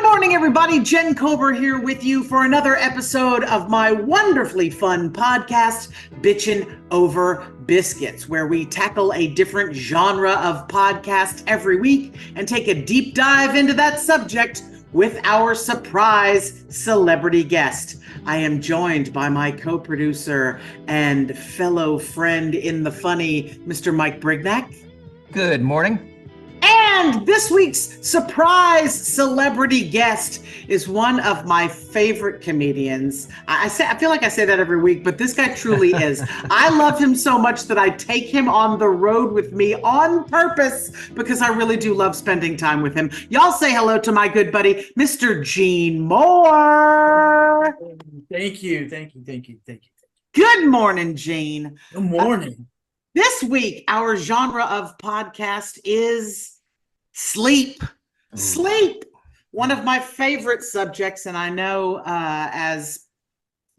morning, everybody. Jen Kober here with you for another episode of my wonderfully fun podcast, Bitchin' Over Biscuits, where we tackle a different genre of podcast every week and take a deep dive into that subject with our surprise celebrity guest. I am joined by my co-producer and fellow friend in the funny, Mr. Mike Brignac. Good morning. And this week's surprise celebrity guest is one of my favorite comedians. I feel like I say that every week, but this guy truly is. I love him so much that I take him on the road with me on purpose because I really do love spending time with him. Y'all say hello to my good buddy, Mr. Gene Moore. Thank you. Good morning, Gene. Good morning. This week, our genre of podcast is sleep. Sleep. One of my favorite subjects, and I know as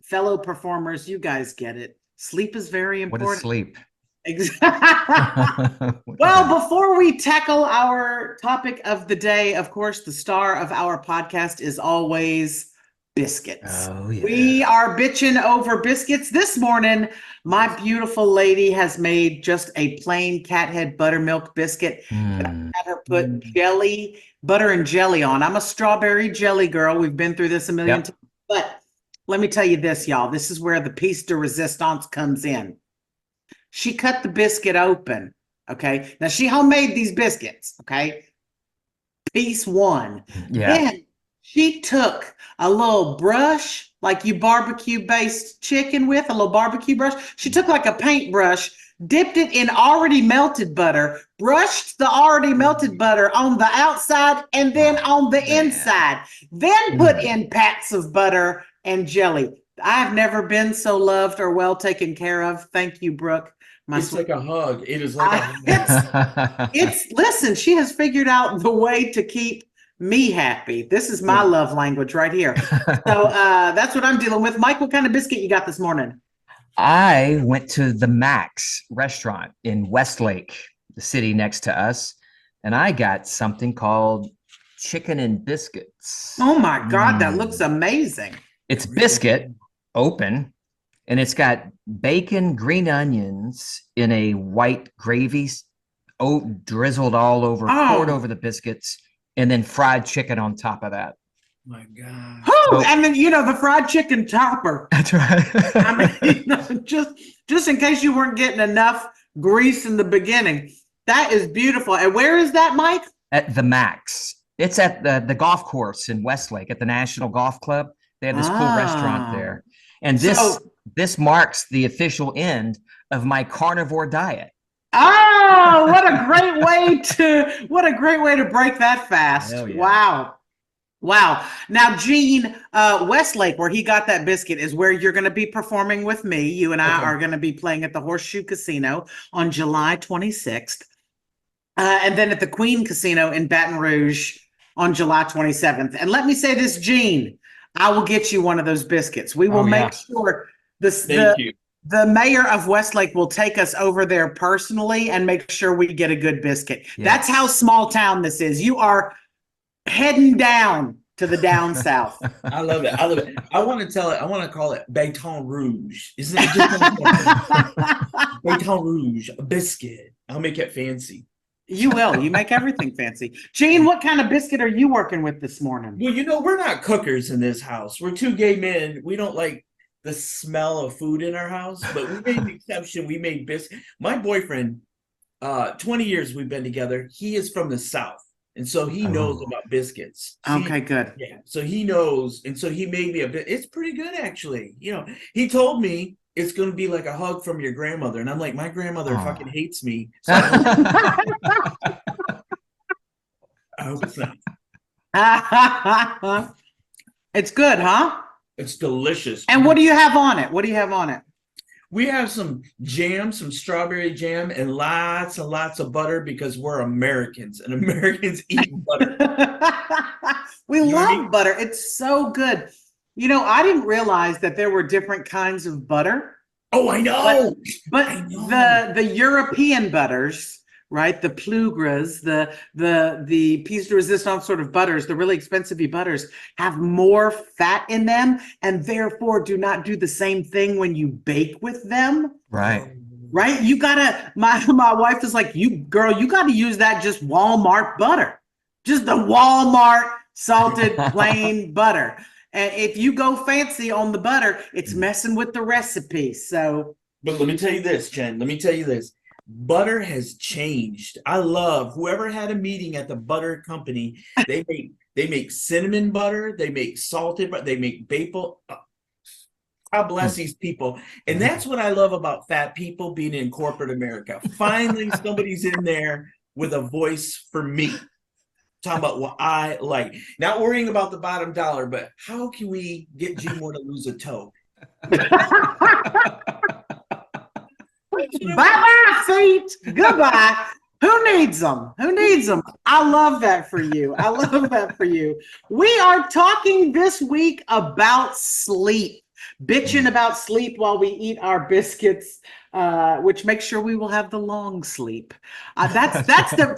fellow performers, you guys get it. Sleep is very important. What is sleep? Exactly. Well, before we tackle our topic of the day, of course, the star of our podcast is always biscuits. Oh, yeah. We are bitching over biscuits. This morning, my beautiful lady has made just a plain cat head buttermilk biscuit. And I had her put jelly, butter and jelly on. I'm a strawberry jelly girl. We've been through this a million times. But let me tell you this, y'all. This is where the piece de resistance comes in. She cut the biscuit open, okay? Now, she homemade these biscuits, okay? Piece one. Yeah. Then she took a little brush, like you barbecue-based chicken with, a little barbecue brush. She took like a paintbrush, dipped it in already melted butter, brushed the already melted butter on the outside and then on the inside, then put in pats of butter and jelly. I've never been so loved or well taken care of. Thank you, Brooke. It's like a hug. It is like a hug. Listen, she has figured out the way to keep me happy. This is my love language right here. So that's what I'm dealing with. Mike, what kind of biscuit you got this morning? I went to the Max restaurant in Westlake, the city next to us, and I got something called chicken and biscuits. Oh my God, that looks amazing. It's biscuit, open, and it's got bacon, green onions in a white gravy, drizzled all over, poured over the biscuits, and then fried chicken on top of that. My God. Oh, and then the fried chicken topper. That's right. I mean, just in case you weren't getting enough grease in the beginning. That is beautiful. And where is that, Mike? At the Max. It's at the golf course in Westlake at the National Golf Club. They have this cool restaurant there. And this marks the official end of my carnivore diet. Oh, what a great way to break that fast. Yeah. Wow. Now, Gene, Westlake, where he got that biscuit, is where you're going to be performing with me. You and I are going to be playing at the Horseshoe Casino on July 26th. And then at the Queen Casino in Baton Rouge on July 27th. And let me say this, Gene, I will get you one of those biscuits. We will make sure the mayor of Westlake will take us over there personally and make sure we get a good biscuit. Yes. That's how small town this is. You are heading down to the down south. I love it. I want to call it Baton Rouge. Isn't it just Baton Rouge, a biscuit? I'll make it fancy. You will. You make everything fancy. Gene, what kind of biscuit are you working with this morning? Well, we're not cookers in this house. We're two gay men. We don't like the smell of food in our house, but we made an exception. We made biscuits. My boyfriend, 20 years we've been together. He is from the South. And so he knows about biscuits. Okay, good. Yeah. So he knows. And so he made me a bit. It's pretty good, actually. He told me it's going to be like a hug from your grandmother. And I'm like, my grandmother fucking hates me. So I hope it's not. It's good, huh? It's delicious. And what do you have on it? We have some jam, some strawberry jam, and lots and lots of butter because we're Americans, and Americans eat butter. We love butter. It's so good. I didn't realize that there were different kinds of butter. Oh, I know. But the European butters right? The Plugras, the piece de resistance sort of butters, the really expensive butters have more fat in them, and therefore do not do the same thing when you bake with them. Right. Right? You gotta, my wife is like, you gotta use that just Walmart butter. Just the Walmart salted plain butter. And if you go fancy on the butter, it's messing with the recipe. So, but let me tell you this, Jen. Let me tell you this. Butter has changed. I love whoever had a meeting at the butter company. They make cinnamon butter. They make salted butter. They make maple. God bless these people. And that's what I love about fat people being in corporate America. Finally, somebody's in there with a voice for me. Talking about what I like. Not worrying about the bottom dollar, but how can we get G Moore to lose a toe? bye-bye, feet. Goodbye. Who needs them? Who needs them? I love that for you. I love that for you. We are talking this week about sleep. Bitching about sleep while we eat our biscuits, which makes sure we will have the long sleep. That's the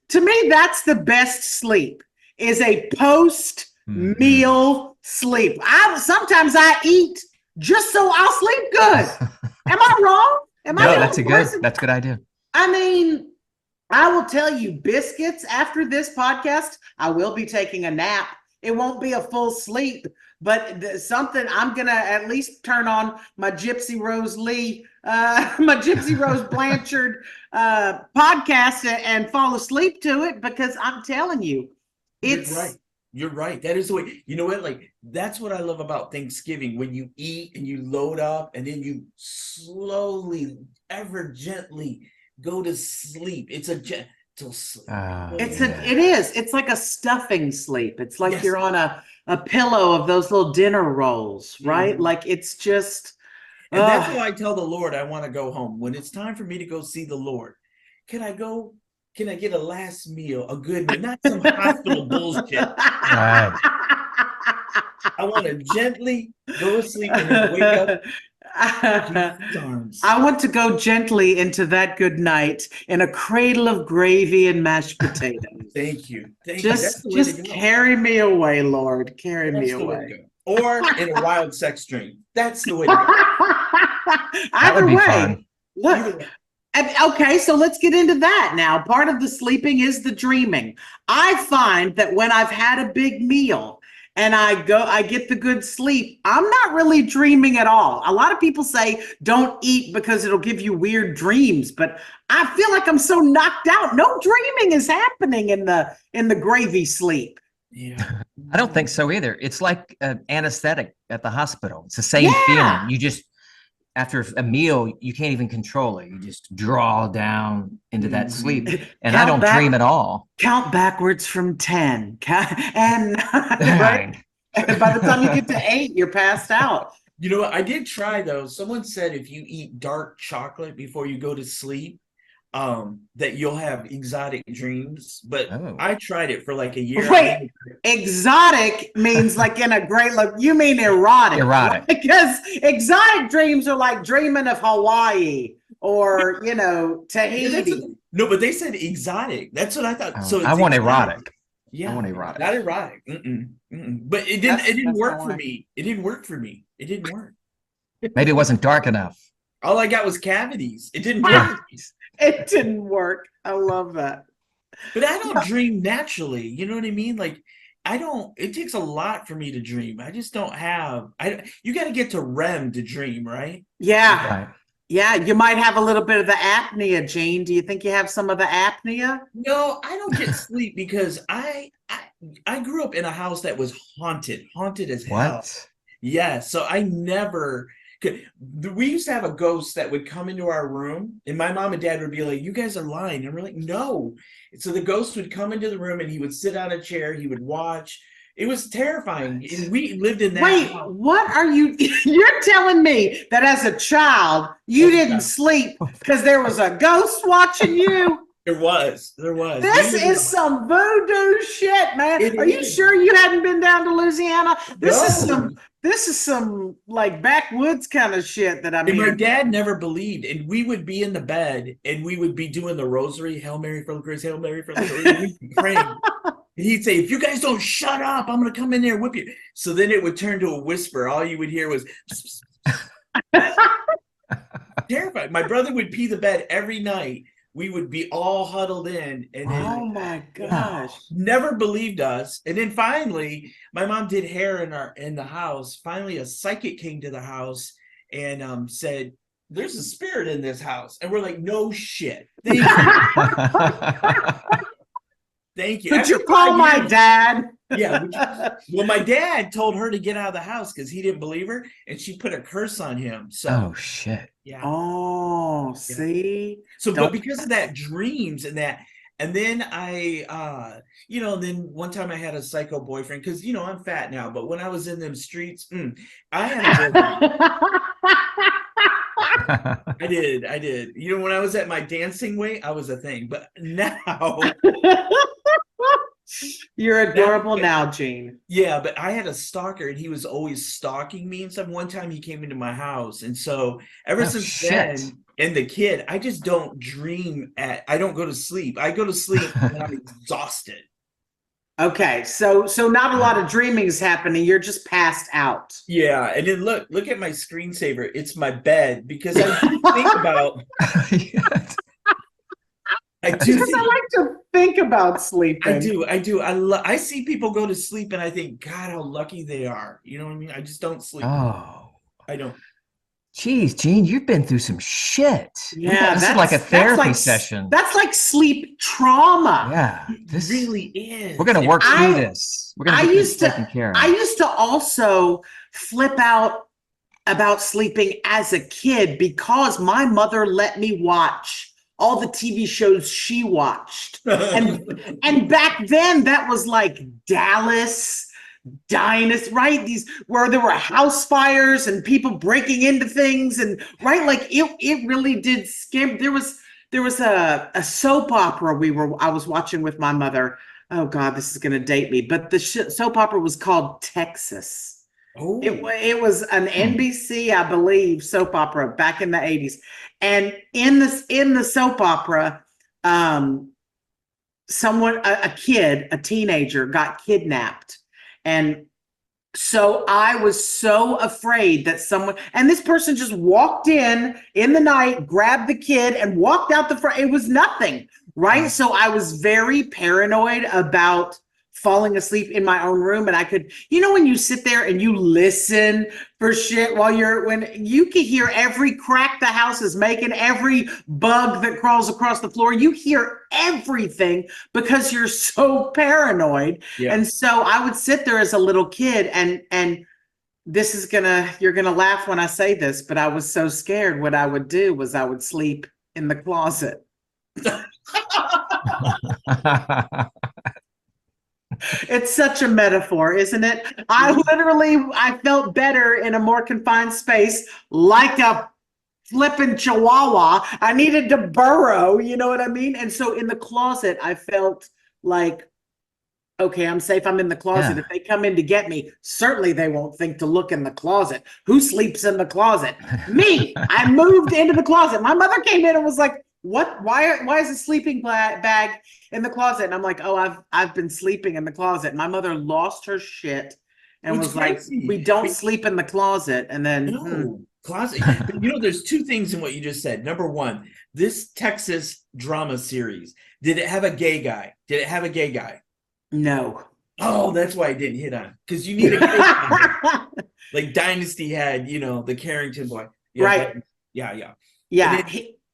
to me that's the best sleep is a post meal sleep. Sometimes I eat just so I'll sleep good. Am I wrong? Am I? That's a good idea. I mean, I will tell you, biscuits after this podcast, I will be taking a nap. It won't be a full sleep, but something I'm gonna at least turn on my Gypsy Rose Lee, my Gypsy Rose Blanchard podcast and fall asleep to it because I'm telling you, it's You're right. You're right. That is the way. You know what? Like that's what I love about Thanksgiving when you eat and you load up and then you slowly, ever gently go to sleep. It's a gentle sleep. It is. It's like a stuffing sleep. It's like you're on a pillow of those little dinner rolls, right? Like it's just. And that's why I tell the Lord I want to go home. When it's time for me to go see the Lord, can I go? Can I get a last meal, a good meal, not some hospital bullshit? Right. I want to gently go to sleep and then wake up. I want to go gently into that good night in a cradle of gravy and mashed potatoes. Thank you. Just carry me away, Lord. Carry me away. Or in a wild sex dream. That's the way to go. That would be fun. Look. Okay, so let's get into that now. Part of the sleeping is the dreaming. I find that when I've had a big meal and I get the good sleep, I'm not really dreaming at all. A lot of people say don't eat because it'll give you weird dreams, but I feel like I'm so knocked out. No dreaming is happening in the gravy sleep. Yeah. I don't think so either. It's like an anesthetic at the hospital. It's the same feeling. You just after a meal, you can't even control it. You just draw down into that sleep. And I don't dream at all. Count backwards from 10. And right? And by the time you get to 8, you're passed out. You know what? I did try though. Someone said if you eat dark chocolate before you go to sleep, that you'll have exotic dreams. But I tried it for like a year. Wait, exotic means like in a great look. You mean erotic? Erotic. Because exotic dreams are like dreaming of Hawaii or Tahiti. No, but they said exotic. That's what I thought. So I want erotic. Yeah, I want erotic. Not erotic. But it didn't. It didn't work for me. It didn't work for me. It didn't work. Maybe it wasn't dark enough. All I got was cavities. It didn't work. It didn't work. I love that. But I don't dream naturally. You know what I mean? Like I don't. It takes a lot for me to dream. I just don't have. You got to get to REM to dream, right? Yeah. Right. Yeah, you might have a little bit of the apnea, Gene. Do you think you have some of the apnea? No, I don't get sleep because I grew up in a house that was haunted as hell. What? Yeah, so I never. We used to have a ghost that would come into our room, and my mom and dad would be like, "You guys are lying." And we're like, "No." So the ghost would come into the room, and he would sit on a chair. He would watch. It was terrifying. And we lived in that. Wait, house. what are you? You're telling me that as a child you didn't sleep because there was a ghost watching you? There was. This is some voodoo shit, man. Are you sure you hadn't been down to Louisiana? This is some like backwoods kind of shit that I mean. And my dad never believed, and we would be in the bed and we would be doing the rosary, Hail Mary, full of grace, Hail Mary, full of grace, and we'd be praying. And he'd say, if you guys don't shut up, I'm gonna come in there and whip you. So then it would turn to a whisper. All you would hear was terrified. My brother would pee the bed every night. We would be all huddled in, and then, oh my gosh, never believed us. And then finally, my mom did hair in the house. Finally, a psychic came to the house and said, "There's a spirit in this house," and we're like, "No shit." Thank you. Thank you. Could you call my dad? Yeah. Well, my dad told her to get out of the house because he didn't believe her, and she put a curse on him. So, oh shit. Yeah. Oh, see. So, but because of that dreams and that, and then then one time I had a psycho boyfriend because I'm fat now, but when I was in them streets, I had a boyfriend. I did. When I was at my dancing weight, I was a thing, but now. You're adorable now, Gene. Yeah, but I had a stalker and he was always stalking me and stuff. One time he came into my house. And so ever since then, and the kid, I just don't dream I don't go to sleep. I go to sleep when I'm exhausted. Okay, so not a lot of dreaming is happening. You're just passed out. Yeah, and then look at my screensaver. It's my bed because I think about I like to think about sleeping. I do. I see people go to sleep and I think, God, how lucky they are. You know what I mean? I just don't sleep. Oh, I don't. Jeez, Gene, you've been through some shit. Yeah, this is like a therapy session. That's like sleep trauma. Yeah, this really is. We're gonna work through this. We're gonna get this taken care of. I used to also flip out about sleeping as a kid because my mother let me watch all the TV shows she watched. And back then that was like Dallas, Dynasty, right? These where there were house fires and people breaking into things and right, like it really did scare. There was a soap opera I was watching with my mother. Oh God, this is gonna date me, but the soap opera was called Texas. Oh. It was an NBC, I believe, soap opera back in the 80s. And in the soap opera, a kid, a teenager, got kidnapped. And so I was so afraid that and this person just walked in the night, grabbed the kid, and walked out the front. It was nothing, right? So I was very paranoid about falling asleep in my own room. And I could, when you sit there and you listen for shit when you can hear every crack the house is making, every bug that crawls across the floor, you hear everything because you're so paranoid. Yeah. And so I would sit there as a little kid and you're gonna laugh when I say this, but I was so scared. What I would do was I would sleep in the closet. It's such a metaphor, isn't it? I felt better in a more confined space, like a flippin' chihuahua. I needed to burrow, you know what I mean? And so in the closet, I felt like, okay, I'm safe. I'm in the closet. Yeah. If they come in to get me, certainly they won't think to look in the closet. Who sleeps in the closet? Me. I moved into the closet. My mother came in and was like, what? Why is a sleeping bag in the closet? And I'm like, oh, I've been sleeping in the closet. My mother lost her shit and was crazy. Like, we don't sleep in the closet. And then closet. There's two things in what you just said. Number one, this Texas drama series, did it have a gay guy? No. Oh, that's why I didn't hit on, because you need a gay guy. Like Dynasty had, the Carrington boy. Yeah, right. Yeah.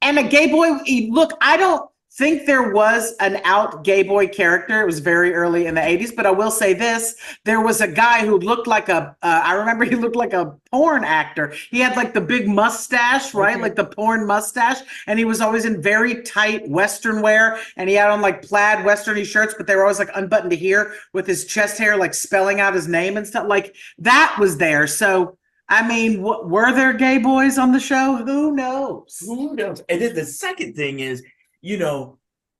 And a gay boy, look, I don't think there was an out gay boy character. It was very early in the 80s, but I will say this. There was a guy who looked like I remember he looked like a porn actor. He had like the big mustache, right? Okay. Like the porn mustache. And he was always in very tight Western wear. And he had on like plaid Westerny shirts, but they were always like unbuttoned to here with his chest hair, like spelling out his name and stuff. Like that was there. So I mean, were there gay boys on the show? Who knows? And then the second thing is,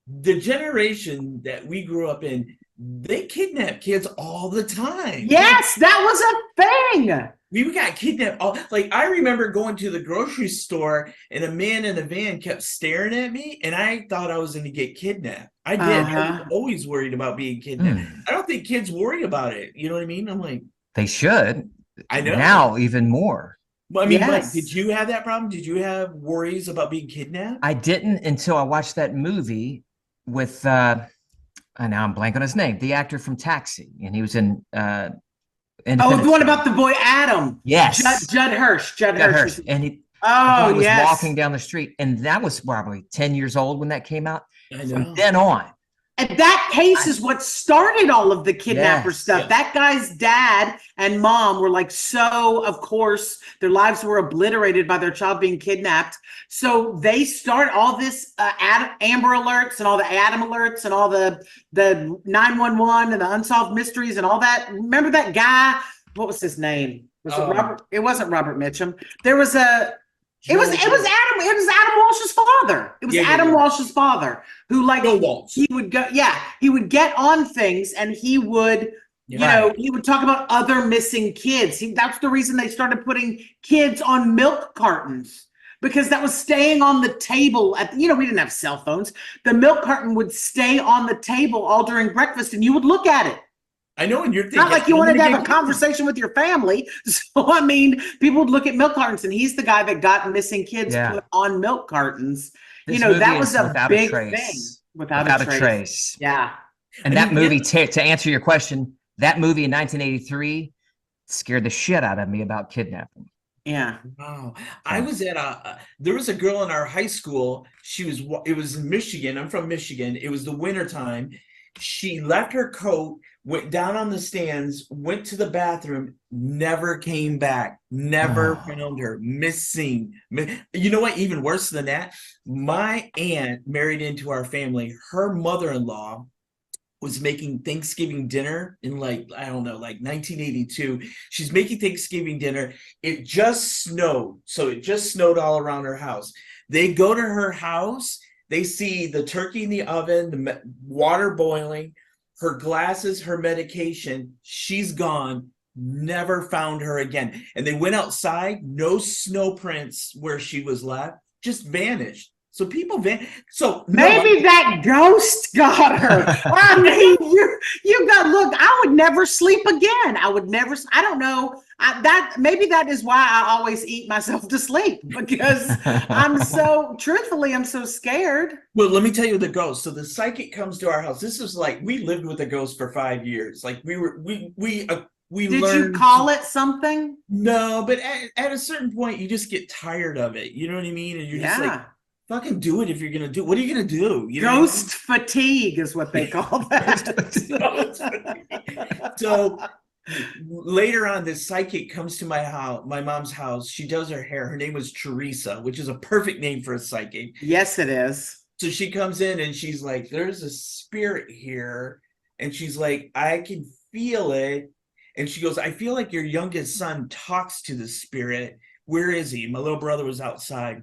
the generation that we grew up in, they kidnap kids all the time. Yes, that was a thing. We got kidnapped all, like, I remember going to the grocery store and a man in a van kept staring at me and I thought I was going to get kidnapped. I did. I was always worried about being kidnapped. I don't think kids worry about it. You know what I mean? I'm like, they should. I know. Now even more. Well, I mean, Mike, did you have that problem? Did you have worries about being kidnapped? I didn't until I watched that movie with now I'm blank on his name, the actor from Taxi, and he was in the one about the boy Adam. Yes, Judd Hirsch. Judd Hirsch. And he was walking down the street, and that was probably 10 years old when that came out. I know. From then on. And that case is what started all of the kidnapper stuff. That guy's dad and mom were like, so of course their lives were obliterated by their child being kidnapped. So they start all this Amber Alerts and all the Adam Alerts and all the 911 and the unsolved mysteries and all that. Remember that guy? What was his name? Was it Robert? It wasn't Robert Mitchum. There was a. It was Adam Walsh's father. It was Adam Walsh's father who, like, he would go, he would get on things and he would, you know, he would talk about other missing kids. That's the reason they started putting kids on milk cartons, because that was staying on the table we didn't have cell phones. The milk carton would stay on the table all during breakfast and you would look at it. I know, and you're thinking, not like you wanted to have a conversation with your family. So I mean, people would look at milk cartons, and he's the guy that got missing kids put on milk cartons. This that was a big thing. Without a trace. Yeah. And that movie, to answer your question, that movie in 1983 scared the shit out of me about kidnapping. Yeah. Wow. I was at there was a girl in our high school. It was in Michigan. I'm from Michigan. It was the wintertime. She left her coat, went down on the stands, went to the bathroom, never came back, never found her, missing. You know what? Even worse than that, my aunt married into our family. Her mother-in-law was making Thanksgiving dinner in, like, I don't know, like 1982. She's making Thanksgiving dinner. It just snowed. So it just snowed all around her house. They go to her house. They see the turkey in the oven, the water boiling, her glasses, her medication. She's gone. Never found her again. And they went outside. No snow prints where she was left. Just vanished. So people so maybe that ghost got her. I mean, you got, look, I would never sleep again. I don't know. Maybe that is why I always eat myself to sleep, because I'm so scared. Well, let me tell you the ghost. So the psychic comes to our house. This is like, we lived with a ghost for 5 years. Like we did you call it something? No, but at a certain point you just get tired of it. You know what I mean? And you're just like, fucking do it if you're gonna do. What are you gonna do? Ghost fatigue is what they call that. So later on, this psychic comes to my house, my mom's house. She does her hair. Her name was Teresa, which is a perfect name for a psychic. Yes, it is. So she comes in and she's like, "There's a spirit here," and she's like, "I can feel it." And she goes, "I feel like your youngest son talks to the spirit. Where is he?" My little brother was outside.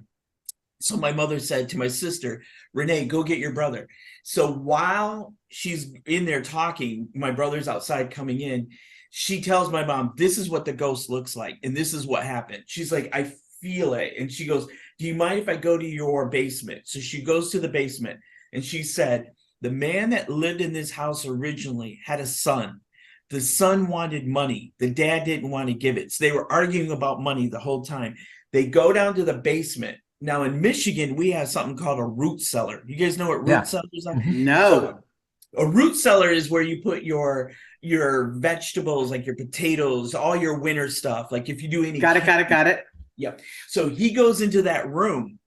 So my mother said to my sister, "Renee, go get your brother." So while she's in there talking, my brother's outside coming in. She tells my mom, "This is what the ghost looks like. And this is what happened." She's like, "I feel it." And she goes, "Do you mind if I go to your basement?" So she goes to the basement and she said, "The man that lived in this house originally had a son. The son wanted money. The dad didn't want to give it. So they were arguing about money the whole time. They go down to the basement. Now in Michigan, we have something called a root cellar. You guys know what root cellars are? No. So a root cellar is where you put your vegetables, like your potatoes, all your winter stuff. Like if you do any. Got it. Yep. So he goes into that room.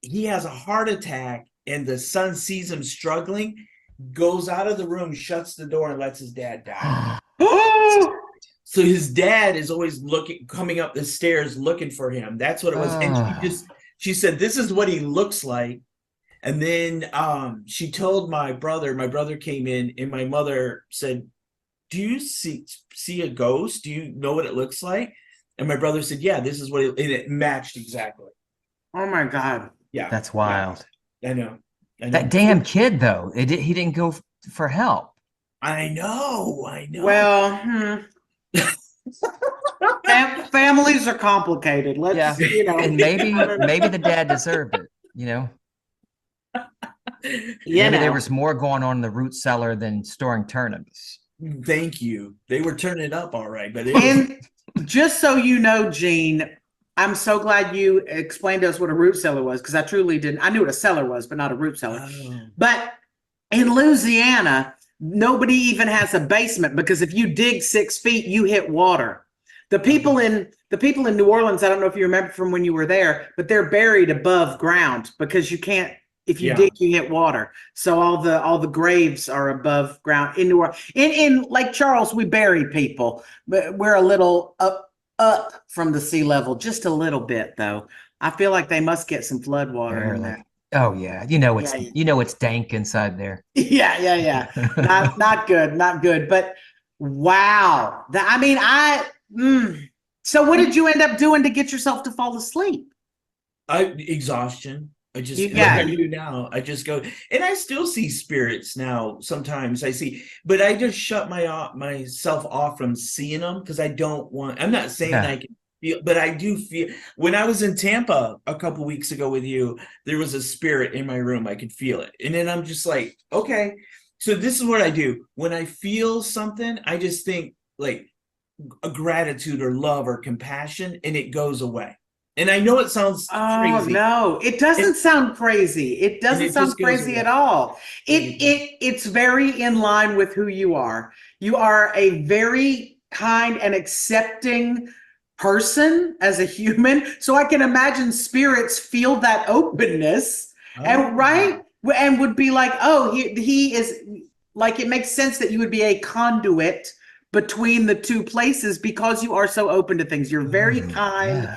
He has a heart attack and the son sees him struggling, goes out of the room, shuts the door and lets his dad die. So his dad is always coming up the stairs looking for him. That's what it was. And she said, "This is what he looks like." And then she told my brother came in and my mother said, "Do you see a ghost? Do you know what it looks like?" And my brother said, "Yeah, this is what and it matched exactly." Oh my God. Yeah. That's wild. I know. I know. That damn kid, though, he didn't go for help. I know. Well, families are complicated. Yeah, and maybe the dad deserved it. Maybe there was more going on in the root cellar than storing turnips. Thank you. They were turning it up all right, but and just so you know, Gene, I'm so glad you explained to us what a root cellar was, because I truly didn't. I knew what a cellar was, but not a root cellar. Oh. But in Louisiana, nobody even has a basement, because if you dig 6 feet, you hit water. The people in New Orleans, I don't know if you remember from when you were there, but they're buried above ground because you can't. If you dig, you hit water. So all the graves are above ground in New Orleans. In Lake Charles, we bury people, but we're a little up from the sea level, just a little bit though. I feel like they must get some flood water in there. Oh yeah, it's dank inside there. Yeah. Not good, not good. But wow, So what did you end up doing to get yourself to fall asleep? Exhaustion. I just like I do now. I just go, and I still see spirits now. Sometimes I see, but I just shut myself off from seeing them because I don't want. I'm not saying I can feel, but I do feel. When I was in Tampa a couple weeks ago with you, there was a spirit in my room. I could feel it, and then I'm just like, okay. So this is what I do when I feel something. I just think like a gratitude or love or compassion, and it goes away. And I know it sounds crazy. No, it doesn't sound crazy. It doesn't sound crazy at all. It's very in line with who you are. You are a very kind and accepting person as a human. So I can imagine spirits feel that openness and would be like, oh, he is like, it makes sense that you would be a conduit between the two places because you are so open to things. You're very kind.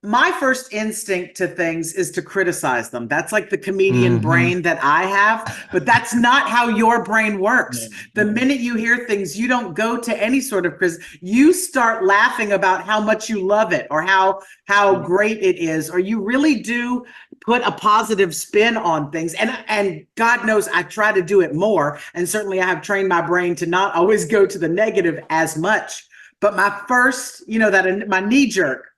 My first instinct to things is to criticize them. That's like the comedian brain that I have, but that's not how your brain works. The minute you hear things, you don't go to any sort of you start laughing about how much you love it or how great it is, or you really do put a positive spin on things. And God knows I try to do it more. And certainly I have trained my brain to not always go to the negative as much. But my first, my knee jerk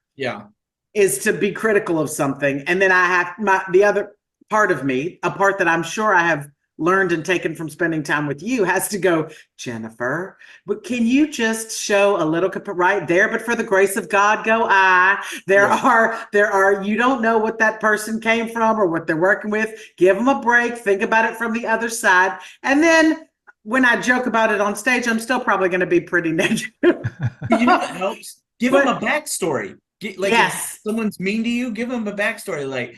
is to be critical of something. And then I have the other part of me, a part that I'm sure I have learned and taken from spending time with you, has to go, Jennifer, but can you just show a little right there? But for the grace of God, go I. There are, you don't know what that person came from or what they're working with. Give them a break. Think about it from the other side. And then when I joke about it on stage, I'm still probably going to be pretty negative. You know what helps? Give them a backstory. If someone's mean to you, give them a backstory.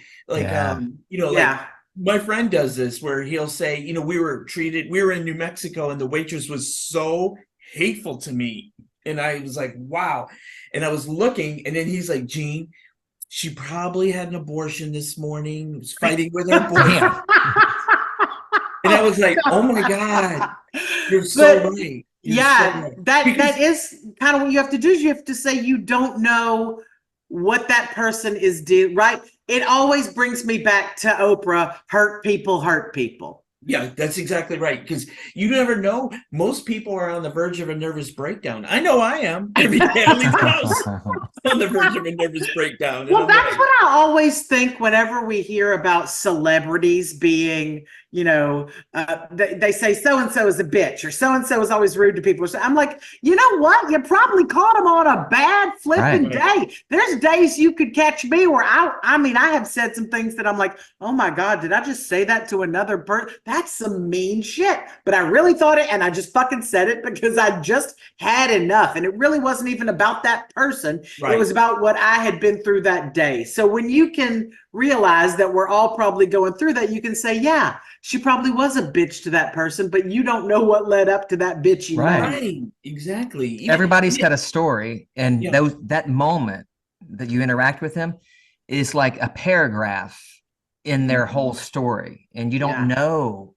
My friend does this where he'll say, we were in New Mexico and the waitress was so hateful to me. And I was like, wow. And I was looking, and then he's like, Gene, she probably had an abortion this morning, was fighting with her boyfriend. And I was like, oh my God, you're so right. That is kind of what you have to do. Is you have to say you don't know what that person is doing, right? It always brings me back to Oprah, hurt people. Yeah, that's exactly right. Because you never know. Most people are on the verge of a nervous breakdown. I know I am. Every day I leave the house on the verge of a nervous breakdown. Well, that's what I always think whenever we hear about celebrities being, they say so-and-so is a bitch or so-and-so is always rude to people. So I'm like, you know what? You probably caught them on a bad flipping day. There's days you could catch me where I have said some things that I'm like, oh my God, did I just say that to another person? That's some mean shit. But I really thought it, and I just fucking said it because I just had enough. And it really wasn't even about that person. It was about what I had been through that day. So when you can realize that we're all probably going through that, you can say, yeah, she probably was a bitch to that person, but you don't know what led up to that bitchy moment. Right, exactly. Everybody's got a story, and that moment that you interact with them is like a paragraph in their whole story, and you don't know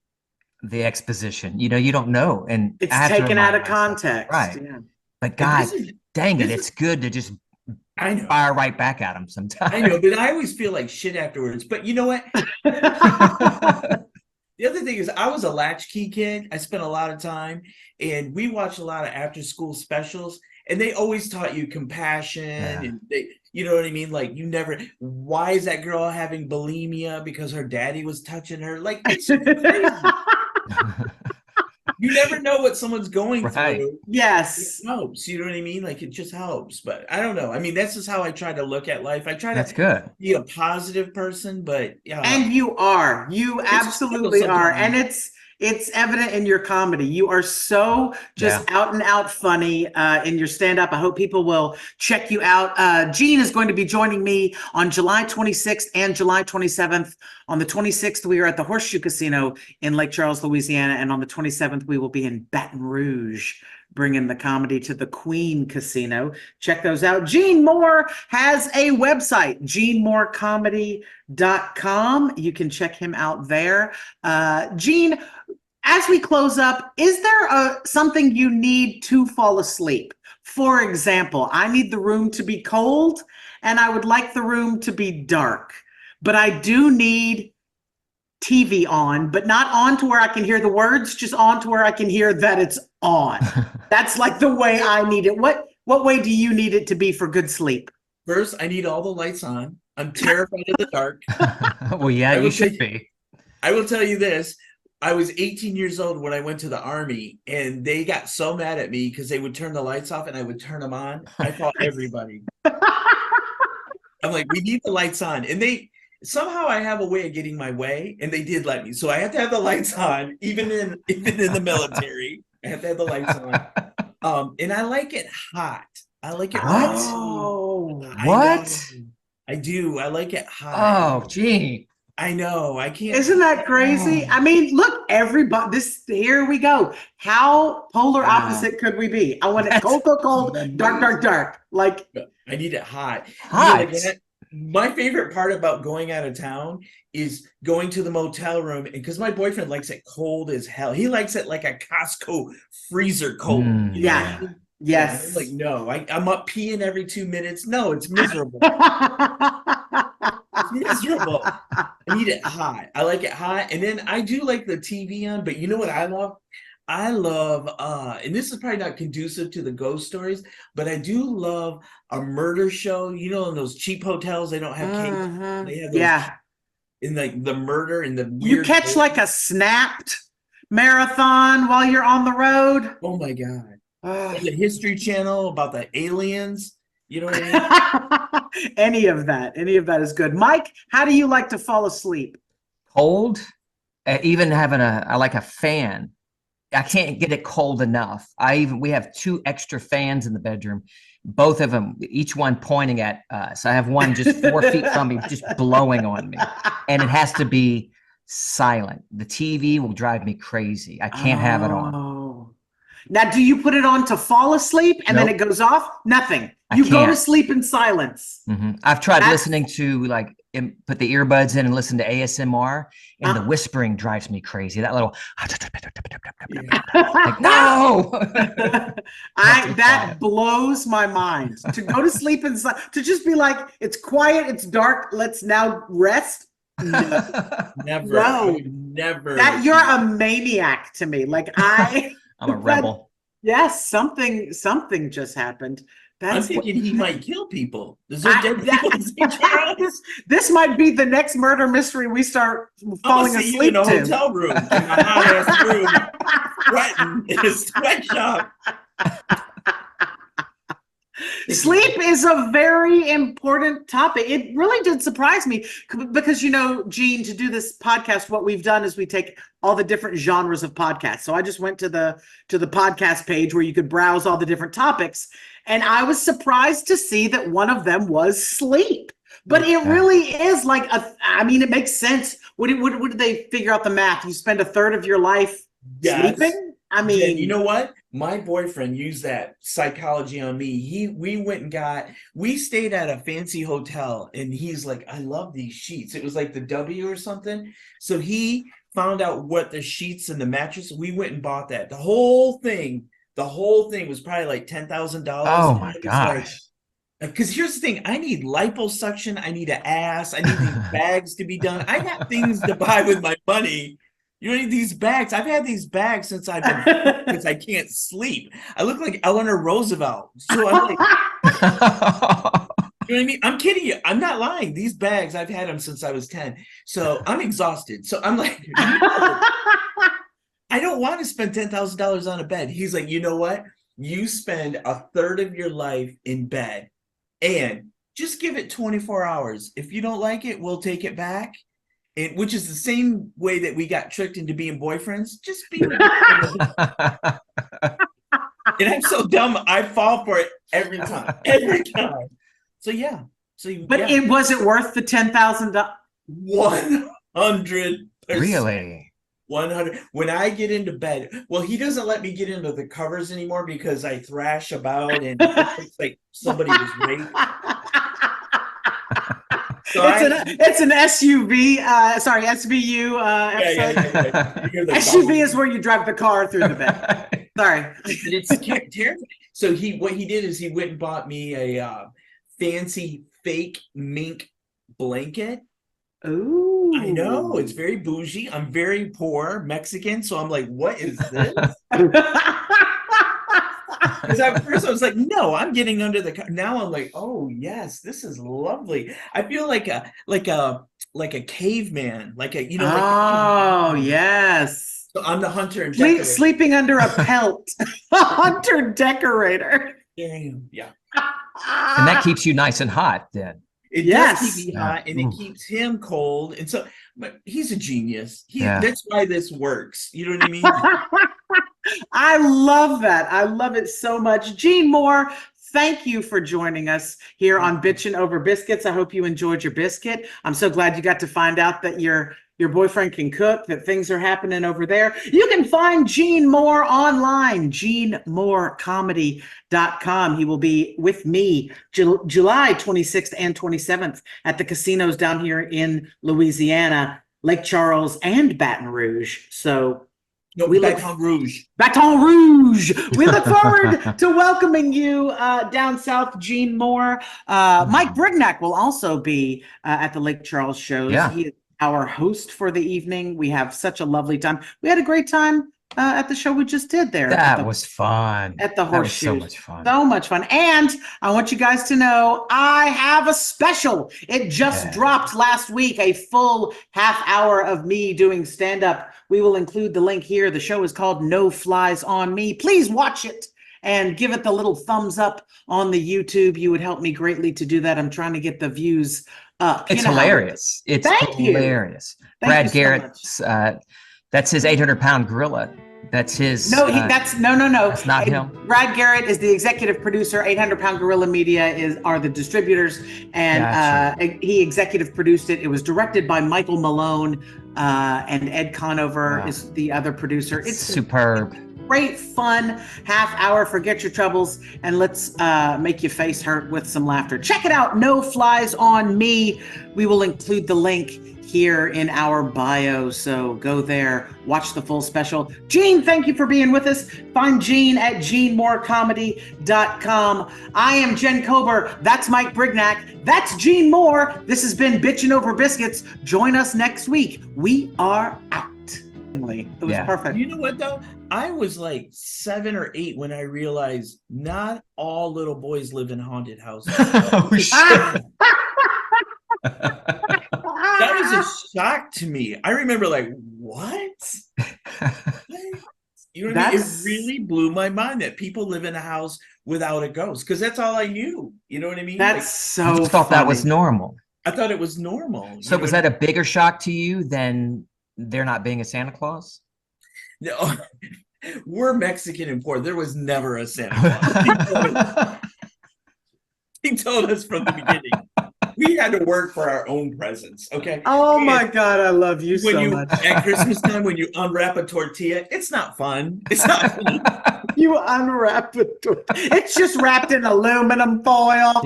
the exposition. You don't know, and it's taken out of context. Right? But God dang it, it's good to just I know. fire right back at them sometimes. I know, but I always feel like shit afterwards. But you know what? The other thing is, I was a latchkey kid. I spent a lot of time, and we watched a lot of after school specials, and they always taught you compassion, and you know what I mean? Like, you never, why is that girl having bulimia? Because her daddy was touching her. Like, it's crazy. You never know what someone's going through. Yes. It helps. You know what I mean? Like, it just helps. But I don't know. I mean, that's just how I try to look at life. I try That's to good. be a positive person, but And you are. You it's a struggle absolutely are. sometimes. And it's evident in your comedy. You are so just out and out funny in your stand up. I hope people will check you out. Gene is going to be joining me on July 26th and July 27th. On the 26th, we are at the Horseshoe Casino in Lake Charles, Louisiana. And on the 27th, we will be in Baton Rouge, bringing the comedy to the Queen Casino. Check those out. Gene Moore has a website, genemorecomedy.com. You can check him out there. Gene, as we close up, is there something you need to fall asleep? For example, I need the room to be cold and I would like the room to be dark, but I do need TV on, but not on to where I can hear the words, just on to where I can hear that it's on. That's like the way I need it. What way do you need it to be for good sleep? First, I need all the lights on. I'm terrified of the dark. Well, yeah, you should be. I will tell you this. I was 18 years old when I went to the army, and they got so mad at me because they would turn the lights off and I would turn them on. I fought everybody. I'm like, we need the lights on. And they somehow I have a way of getting my way, and they did let me. So I have to have the lights on, even in the military. I have to have the lights on. And I like it hot. I like it What? What? I do. I like it hot. Oh, gee. I know. I can't. Isn't that crazy? I mean, look, everybody, here we go. How polar opposite could we be? I want it cold, cold, cold, dark, dark, dark. Like, I need it hot. Hot. You know, like, my favorite part about going out of town is going to the motel room, and because my boyfriend likes it cold as hell. He likes it like a Costco freezer cold. You know what I mean? Yes. I'm like, no, I'm up peeing every 2 minutes. No, it's miserable. It's miserable. I need it hot. I like it hot. And then I do like the TV on, but you know what I love? I love, and this is probably not conducive to the ghost stories, but I do love a murder show. You know, in those cheap hotels, they don't have cable. They have those in like the murder and the weird. You catch like a Snapped marathon while you're on the road. Oh my God. The History Channel about the aliens. You know what I mean? Any of that is good. Mike, how do you like to fall asleep? Cold. Even having I like a fan. I can't get it cold enough. We have 2 extra fans in the bedroom, both of them, each one pointing at us. I have one just 4 feet from me, just blowing on me, and it has to be silent. The TV will drive me crazy. I can't have it on. Now, do you put it on to fall asleep and then it goes off? Nothing. You go to sleep in silence. I've tried listening to put the earbuds in and listen to ASMR, and the whispering drives me crazy. That little like, no. That blows my mind. To go to sleep inside, to just be like, it's quiet, it's dark, let's now rest. No. Never. No. Never. That you're a maniac to me. Like I'm a rebel. Yes, something just happened. I'm thinking he might kill people. Is there dead people in this might be the next murder mystery we start falling asleep you in a hotel room, in a hot ass room, sweating in a sweatshop. Sleep is a very important topic. It really did surprise me because, you know, Gene, to do this podcast, what we've done is we take all the different genres of podcasts. So I just went to the podcast page where you could browse all the different topics. And I was surprised to see that one of them was sleep. But it really is like I mean, it makes sense. What did they figure out the math? You spend a third of your life sleeping? I mean, Jen, you know what? My boyfriend used that psychology on me. We stayed at a fancy hotel, and he's like, I love these sheets. It was like the W or something. So he found out what the sheets and the mattress, we went and bought that. The whole thing was probably like $10,000. Oh my gosh. Because here's the thing, I need liposuction, I need an ass, I need these bags to be done. I got things to buy with my money. You need these bags. I've had these bags since I've been because I can't sleep. I look like Eleanor Roosevelt. So I'm like, you know what I mean? I'm kidding you. I'm not lying. These bags, I've had them since I was 10. So I'm exhausted. So I'm like, no, I don't want to spend $10,000 on a bed. He's like, you know what? You spend a third of your life in bed and just give it 24 hours. If you don't like it, we'll take it back. And which is the same way that we got tricked into being boyfriends. Just be and I'm so dumb, I fall for it every time. Every time. So yeah. But it was it worth the $10,000? 100%. Really? 100. When I get into bed, well, he doesn't let me get into the covers anymore because I thrash about and it looks like somebody was raped. So it's an SUV, sorry, SVU episode. Yeah. SUV is where you drive the car through the bed. Sorry. It's terrifying. So what he did is he went and bought me a fancy fake mink blanket. Ooh. I know, it's very bougie. I'm very poor Mexican, so I'm like, what is this? Because at first I was like, no, I'm getting under the. Now I'm like, oh yes, this is lovely. I feel like a caveman, like a Oh yes. So I'm the hunter and decorator. Sleeping under a pelt, a hunter decorator. Yeah. And that keeps you nice and hot then. It does keep me hot, and it keeps him cold. And so, but he's a genius. That's why this works. You know what I mean? I love that. I love it so much. Gene Moore, thank you for joining us here on Bitchin' Over Biscuits. I hope you enjoyed your biscuit. I'm so glad you got to find out that your boyfriend can cook, that things are happening over there. You can find Gene Moore online, GeneMooreComedy.com. He will be with me July 26th and 27th at the casinos down here in Louisiana, Lake Charles, and Baton Rouge. So Baton Rouge. Baton Rouge. We look forward to welcoming you down south, Gene Moore. Mike Brignac will also be at the Lake Charles shows. Yeah. He is our host for the evening. We have such a lovely time. We had a great time at the show we just did there. That was fun. At the Horseshoe. So much fun. So much fun. And I want you guys to know I have a special. It just dropped last week, a full half hour of me doing stand-up. We will include the link here. The show is called No Flies on Me. Please watch it and give it the little thumbs up on the YouTube. You would help me greatly to do that. I'm trying to get the views up. It's hilarious. It's hilarious. Brad Garrett's, that's his 800-pound gorilla. That's his. No, that's no. That's not him. Brad Garrett is the executive producer. 800-pound Gorilla Media are the distributors, and he executive produced it. It was directed by Michael Malone, and Ed Conover is the other producer. It's superb. Great fun half hour. Forget your troubles and let's make your face hurt with some laughter. Check it out. No Flies on Me. We will include the link here in our bio. So go there, watch the full special. Gene, thank you for being with us. Find Gene at GeneMooreComedy.com. I am Jen Kober. That's Mike Brignac. That's Gene Moore. This has been Bitchin' Over Biscuits. Join us next week. We are out. It was perfect. You know what though? I was like 7 or 8 when I realized not all little boys live in haunted houses. Oh, shit. That was a shock to me. I remember like, what? You know what I mean? It really blew my mind that people live in a house without a ghost, because that's all I knew. You know what I mean? That's so You thought that was normal. I thought it was normal. So was that a bigger shock to you than there not being a Santa Claus? No, we're Mexican and poor. There was never a Santa Claus. He told us from the beginning. We had to work for our own presents, okay? Oh my God, I love you when so you, much. At Christmas time, when you unwrap a tortilla, it's not fun. It's not fun. You unwrap it. It's just wrapped in aluminum foil.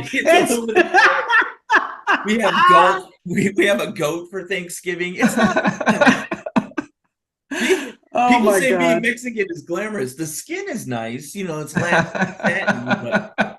We have goat. We have a goat for Thanksgiving. It's not. People say being Mexican is glamorous. The skin is nice, you know. It's lamb, but